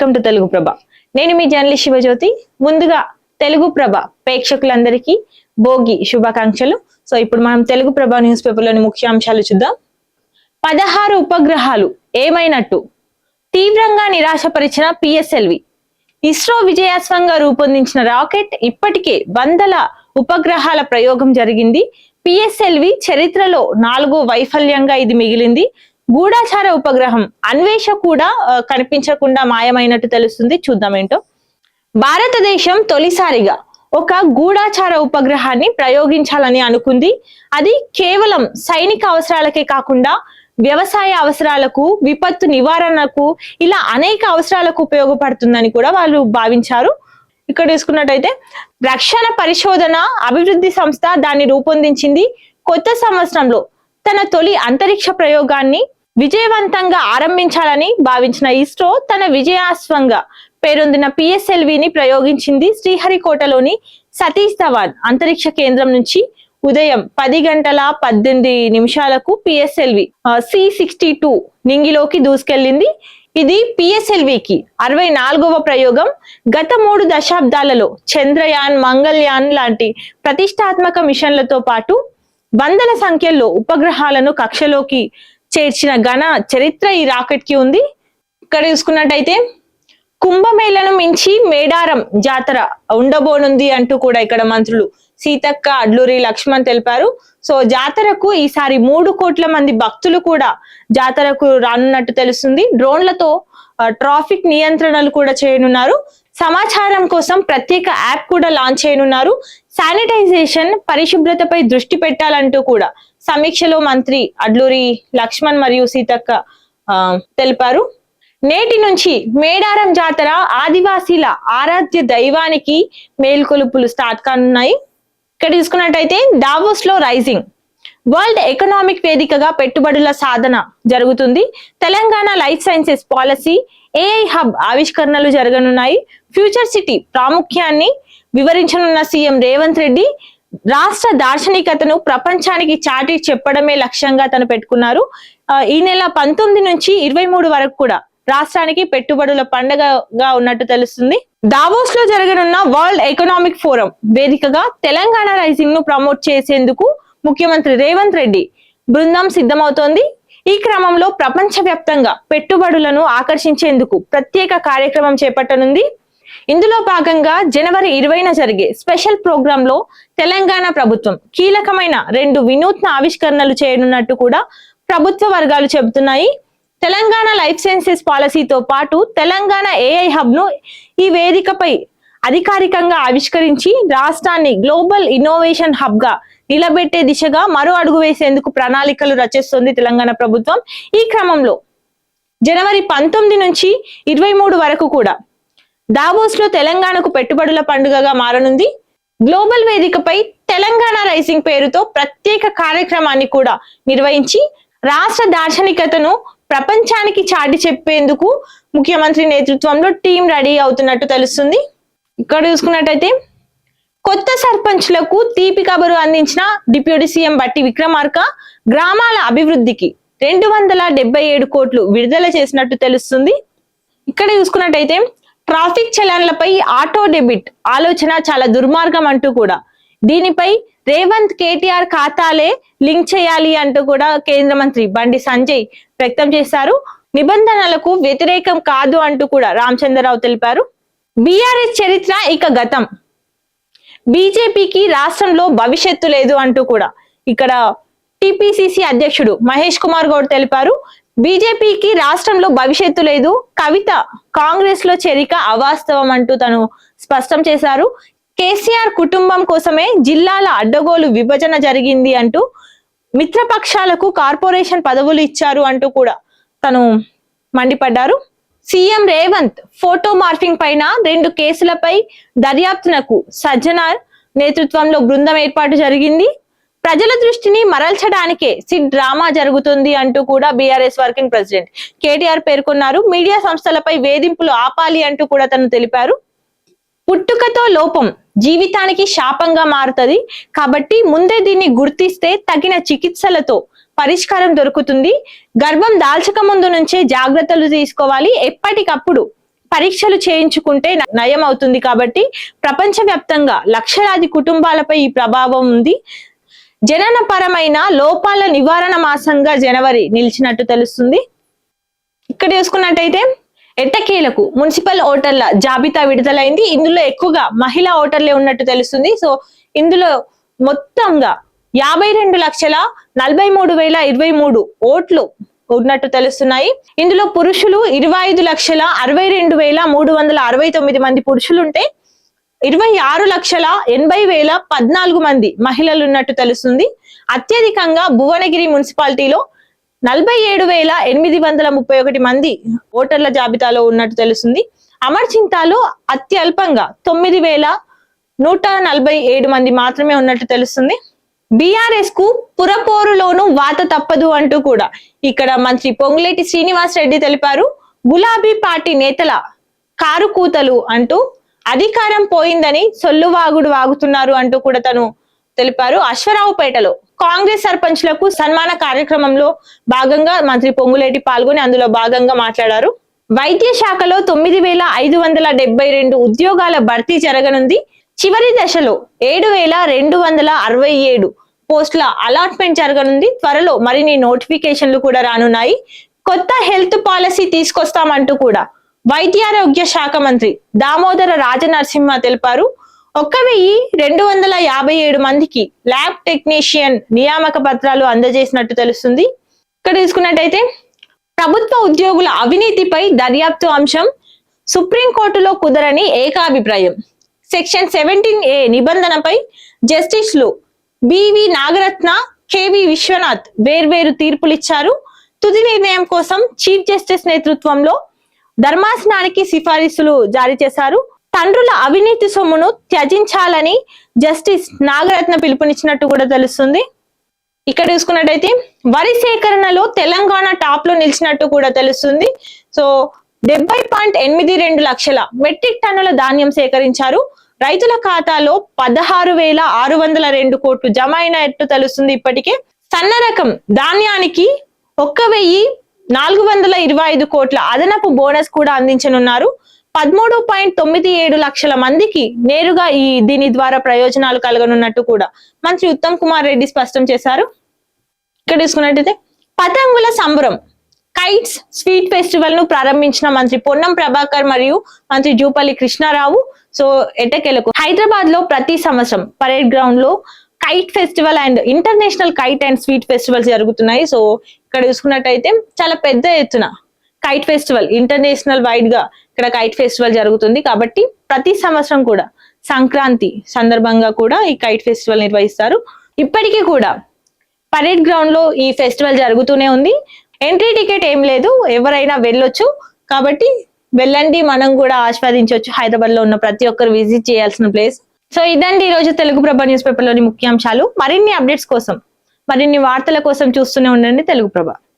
Welcome to Telugu ప్రభ. నేను మీ journalist Shivajyothi. ముందుగా తెలుగు ప్రభ ప్రేక్షకులందరికీ భోగి శుభాకాంక్షలు. సో ఇప్పుడు మనం తెలుగు ప్రభ న్యూస్ పేపర్లోని ముఖ్యాంశాలు చూద్దాం. 16 ఉపగ్రహాలు ఏమైనట్టు తీవ్రంగా నిరాశపరిచిన పిఎస్ఎల్వి. ఇస్రో విజయవంతంగా రూపొందించిన రాకెట్ ఇప్పటికే వందల ఉపగ్రహాల ప్రయోగం జరిగింది. పిఎస్ఎల్వి చరిత్రలో 4వ వైఫల్యంగా ఇది మిగిలింది. గూఢాచార ఉపగ్రహం అన్వేష కూడా కనిపించకుండా మాయమైనట్టు తెలుస్తుంది. చూద్దాం ఏంటో. భారతదేశం తొలిసారిగా ఒక గూఢాచార ఉపగ్రహాన్ని ప్రయోగించాలని అనుకుంది. అది కేవలం సైనిక అవసరాలకే కాకుండా వ్యవసాయ అవసరాలకు, విపత్తు నివారణకు, ఇలా అనేక అవసరాలకు ఉపయోగపడుతుందని కూడా వాళ్ళు భావించారు. ఇక్కడ చూసుకున్నట్టయితే రక్షణ పరిశోధన అభివృద్ధి సంస్థ దాన్ని రూపొందించింది. కొత్త సంవత్సరంలో తన తొలి అంతరిక్ష ప్రయోగాన్ని విజయవంతంగా ఆరంభించాలని భావించిన ఇస్రో తన విజయాస్వంగా పేరొందిన పిఎస్ఎల్విని ప్రయోగించింది. శ్రీహరికోటలోని సతీష్ ధవన్ అంతరిక్ష కేంద్రం నుంచి ఉదయం 10:18 పిఎస్ఎల్వి C-62 నింగిలోకి దూసుకెళ్లింది. ఇది పిఎస్ఎల్వికి 64వ ప్రయోగం. గత 3 దశాబ్దాలలో చంద్రయాన్, మంగళయాన్ లాంటి ప్రతిష్టాత్మక మిషన్లతో పాటు వందల సంఖ్యలో ఉపగ్రహాలను కక్షలోకి చేర్చిన ఘన చరిత్ర ఈ రాకెట్ కి ఉంది. ఇక్కడ చూసుకున్నట్టయితే కుంభమేళను మించి మేడారం జాతర ఉండబోనుంది అంటూ కూడా ఇక్కడ మంత్రులు సీతక్క, అడ్లూరి లక్ష్మణ్ తెలిపారు. సో జాతరకు ఈసారి 3 కోట్ల మంది భక్తులు కూడా జాతరకు రానున్నట్టు తెలుస్తుంది. డ్రోన్లతో ట్రాఫిక్ నియంత్రణలు కూడా చేయనున్నారు. సమాచారం కోసం ప్రత్యేక యాప్ కూడా లాంచ్ చేయనున్నారు. శానిటైజేషన్, పరిశుభ్రతపై దృష్టి పెట్టాలంటూ కూడా సమీక్షలో మంత్రి అడ్లూరి లక్ష్మణ్ మరియు సీతక్క తెలిపారు. నేటి నుంచి మేడారం జాతర ఆదివాసీల ఆరాధ్య దైవానికి మేల్కొలుపులు స్టార్ట్ కానున్నాయి. ఇక్కడ తీసుకున్నట్టయితే దావోస్ లో రైజింగ్ వరల్డ్ ఎకనామిక్ వేదికగా పెట్టుబడుల సాధన జరుగుతుంది. Telangana life sciences policy, AI hub ఆవిష్కరణలు జరగనున్నాయి. ఫ్యూచర్ సిటీ ప్రాముఖ్యాన్ని వివరించనున్న సీఎం రేవంత్ రెడ్డి రాష్ట్ర దార్శనికతను ప్రపంచానికి చాటి చెప్పడమే లక్ష్యంగా తను పెట్టుకున్నారు. ఈ నెల 19 నుంచి 23 వరకు కూడా రాష్ట్రానికి పెట్టుబడుల పండుగగా ఉన్నట్టు తెలుస్తుంది. దావోస్ లో జరగనున్న వరల్డ్ ఎకనామిక్ ఫోరం వేదికగా తెలంగాణ రైజింగ్ ను ప్రమోట్ చేసేందుకు ముఖ్యమంత్రి రేవంత్ రెడ్డి బృందం సిద్ధమవుతోంది. ఈ క్రమంలో ప్రపంచ వ్యాప్తంగా పెట్టుబడులను ఆకర్షించేందుకు ప్రత్యేక కార్యక్రమం చేపట్టనుంది. ఇందులో భాగంగా జనవరి 20న జరిగే స్పెషల్ ప్రోగ్రామ్ లో తెలంగాణ ప్రభుత్వం కీలకమైన 2 వినూత్న ఆవిష్కరణలు చేయనున్నట్టు కూడా ప్రభుత్వ వర్గాలు చెబుతున్నాయి. తెలంగాణ లైఫ్ సైన్సెస్ పాలసీతో పాటు తెలంగాణ ఏఐ హబ్ ను ఈ వేదికపై అధికారికంగా ఆవిష్కరించి రాష్ట్రాన్ని గ్లోబల్ ఇన్నోవేషన్ హబ్ గా నిలబెట్టే దిశగా మరో అడుగు వేసేందుకు ప్రణాళికలు రచిస్తోంది తెలంగాణ ప్రభుత్వం. ఈ క్రమంలో జనవరి 19 నుంచి 23 వరకు కూడా దావోస్ లో తెలంగాణకు పెట్టుబడుల పండుగగా మారనుంది. గ్లోబల్ వేదికపై తెలంగాణ రైజింగ్ పేరుతో ప్రత్యేక కార్యక్రమాన్ని కూడా నిర్వహించి రాష్ట్ర దార్శనికతను ప్రపంచానికి చాటి చెప్పేందుకు ముఖ్యమంత్రి నేతృత్వంలో టీం రెడీ అవుతున్నట్టు తెలుస్తుంది. ఇక్కడ చూసుకున్నట్టయితే కొత్త సర్పంచ్లకు తీపి కబురు అందించిన డిప్యూటీ సీఎం బట్టి విక్రమార్క గ్రామాల అభివృద్ధికి 277 కోట్లు విడుదల చేసినట్టు తెలుస్తుంది. ఇక్కడ చూసుకున్నట్టయితే ట్రాఫిక్ చలాన్లపై ఆటో డెబిట్ ఆలోచన చాలా దుర్మార్గం అంటూ కూడా దీనిపై రేవంత్ కేటీఆర్ ఖాతాలే లింక్ చేయాలి అంటూ కూడా కేంద్ర మంత్రి బండి సంజయ్ వ్యక్తం చేశారు. నిబంధనలకు వ్యతిరేకం కాదు అంటూ కూడా రామచంద్రరావు తెలిపారు. బీఆర్ఎస్ చరిత్ర ఇక గతం, బీజేపీకి రాష్ట్రంలో భవిష్యత్తు లేదు అంటూ కూడా ఇక్కడ టిపిసిసి అధ్యక్షుడు మహేష్ కుమార్ గౌడ్ తెలిపారు. బీజేపీకి రాష్ట్రంలో భవిష్యత్తు లేదు, కవిత కాంగ్రెస్ లో చేరిక అవాస్తవం అంటూ తను స్పష్టం చేశారు. కేసీఆర్ కుటుంబం కోసమే జిల్లాల అడ్డగోలు విభజన జరిగింది అంటూ మిత్రపక్షాలకు కార్పొరేషన్ పదవులు ఇచ్చారు అంటూ కూడా తను మండిపడ్డారు. సీఎం రేవంత్ ఫోటో మార్ఫింగ్ పైన 2 కేసులపై దర్యాప్తునకు సజ్జనార్ నేతృత్వంలో బృందం ఏర్పాటు జరిగింది. ప్రజల దృష్టిని మరల్చడానికే సిట్ డ్రామా జరుగుతుంది అంటూ కూడా బీఆర్ఎస్ వర్కింగ్ ప్రెసిడెంట్ కేటీఆర్ పేర్కొన్నారు. మీడియా సంస్థలపై వేధింపులు ఆపాలి అంటూ కూడా తను తెలిపారు. పుట్టుకతో లోపం జీవితానికి శాపంగా మారుతుంది కాబట్టి ముందే దీన్ని గుర్తిస్తే తగిన చికిత్సలతో పరిష్కారం దొరుకుతుంది. గర్భం దాల్చక ముందు నుంచే జాగ్రత్తలు తీసుకోవాలి. ఎప్పటికప్పుడు పరీక్షలు చేయించుకుంటే నయం అవుతుంది. కాబట్టి ప్రపంచవ్యాప్తంగా లక్షలాది కుటుంబాలపై ఈ ప్రభావం ఉంది. జననపరమైన లోపాల నివారణ మాసంగా జనవరి నిలిచినట్టు తెలుస్తుంది. ఇక్కడ చూసుకున్నట్టయితే ఎట్టకేలకు మున్సిపల్ ఓటర్ల జాబితా విడుదలైంది. ఇందులో ఎక్కువగా మహిళా ఓటర్లే ఉన్నట్టు తెలుస్తుంది. సో ఇందులో మొత్తంగా 52,43,023 ఓట్లు ఉన్నట్టు తెలుస్తున్నాయి. ఇందులో పురుషులు 25,62,369 మంది పురుషులుంటే 26,80,014 మంది మహిళలు ఉన్నట్టు తెలుస్తుంది. అత్యధికంగా భువనగిరి మున్సిపాలిటీలో 47,831 మంది ఓటర్ల జాబితాలో ఉన్నట్టు తెలుస్తుంది. అమర్చింతాలో అత్యల్పంగా 9,147 మంది మాత్రమే ఉన్నట్టు తెలుస్తుంది. బీఆర్ఎస్ కు పురపోరులోను వాత తప్పదు అంటూ కూడా ఇక్కడ మంత్రి పొంగులేటి శ్రీనివాస్ రెడ్డి తెలిపారు. గులాబీ పార్టీ నేతల కారు కూతలు అంటూ అధికారం పోయిందని సొల్లువాగుడు వాగుతున్నారు అంటూ కూడా తను తెలిపారు. అశ్వరావుపేటలో కాంగ్రెస్ సర్పంచ్లకు సన్మాన కార్యక్రమంలో భాగంగా మంత్రి పొంగులేటి పాల్గొని అందులో భాగంగా మాట్లాడారు. వైద్య శాఖలో 9,572 ఉద్యోగాల భర్తీ జరగనుంది. చివరి దశలో 7,267 పోస్టుల అలాట్మెంట్ జరగనుంది. త్వరలో మరిన్ని నోటిఫికేషన్లు కూడా రానున్నాయి. కొత్త హెల్త్ పాలసీ తీసుకొస్తామంటూ కూడా వైద్యారోగ్య శాఖ మంత్రి దామోదర రాజనరసింహ తెలిపారు. 1,257 మందికి ల్యాబ్ టెక్నీషియన్ నియామక పత్రాలు అందజేసినట్టు తెలుస్తుంది. ఇక్కడ తీసుకున్నట్టయితే ప్రభుత్వ ఉద్యోగుల అవినీతిపై దర్యాప్తు అంశం సుప్రీంకోర్టులో కుదరని ఏకాభిప్రాయం. సెక్షన్ 17A నిబంధనపై జస్టిస్లు బివి నాగరత్న, కెవి విశ్వనాథ్ వేర్వేరు తీర్పులిచ్చారు. తుది నిర్ణయం కోసం చీఫ్ జస్టిస్ నేతృత్వంలో ధర్మాసనానికి సిఫారసులు జారీ చేశారు. తండ్రుల అవినీతి సొమ్మును త్యజించాలని జస్టిస్ నాగరత్న పిలుపునిచ్చినట్టు కూడా తెలుస్తుంది. ఇక్కడ చూసుకున్నట్టయితే వరి సేకరణలో తెలంగాణ టాప్ లో నిలిచినట్టు కూడా తెలుస్తుంది. సో 70.82 లక్షల మెట్రిక్ టన్నుల ధాన్యం సేకరించారు. రైతుల ఖాతాలో 16,602 కోట్లు జమ అయినట్టు తెలుస్తుంది. ఇప్పటికే సన్న రకం ధాన్యానికి 1,425 కోట్ల అదనపు బోనస్ కూడా అందించనున్నారు. 13.97 లక్షల మందికి నేరుగా దీని ద్వారా ప్రయోజనాలు కలగనున్నట్టు కూడా మంత్రి ఉత్తమ్ కుమార్ రెడ్డి స్పష్టం చేశారు. ఇక్కడ తీసుకున్నట్టయితే పతంగుల సంబరం కైట్స్ స్వీట్ ఫెస్టివల్ ను ప్రారంభించిన మంత్రి పొన్నం ప్రభాకర్ మరియు మంత్రి జూపల్లి కృష్ణారావు. సో ఎట్టకేలకు హైదరాబాద్ లో ప్రతి సంవత్సరం పరేడ్ గ్రౌండ్ లో kite festival and international kite and sweet festivals జరుగుతున్నాయి. సో ఇక్కడ చూసుకున్నట్టయితే చాలా పెద్ద ఎత్తున కైట్ ఫెస్టివల్ ఇంటర్నేషనల్ వైడ్ గా ఇక్కడ కైట్ ఫెస్టివల్ జరుగుతుంది. కాబట్టి ప్రతి సంవత్సరం కూడా సంక్రాంతి సందర్భంగా కూడా ఈ కైట్ ఫెస్టివల్ నిర్వహిస్తారు. ఇప్పటికీ కూడా పరేడ్ గ్రౌండ్ లో ఈ ఫెస్టివల్ జరుగుతూనే ఉంది. ఎంట్రీ టికెట్ ఏం లేదు, ఎవరైనా వెళ్ళొచ్చు. కాబట్టి వెళ్ళండి, మనం కూడా ఆస్వాదించవచ్చు. హైదరాబాద్ లో ఉన్న ప్రతి ఒక్కరు విజిట్ చేయాల్సిన ప్లేస్. సో ఇదండి ఈ రోజు తెలుగు ప్రభ న్యూస్ పేపర్ లోని ముఖ్యాంశాలు. మరిన్ని అప్డేట్స్ కోసం, మరిన్ని వార్తల కోసం చూస్తూనే ఉండండి తెలుగు ప్రభ.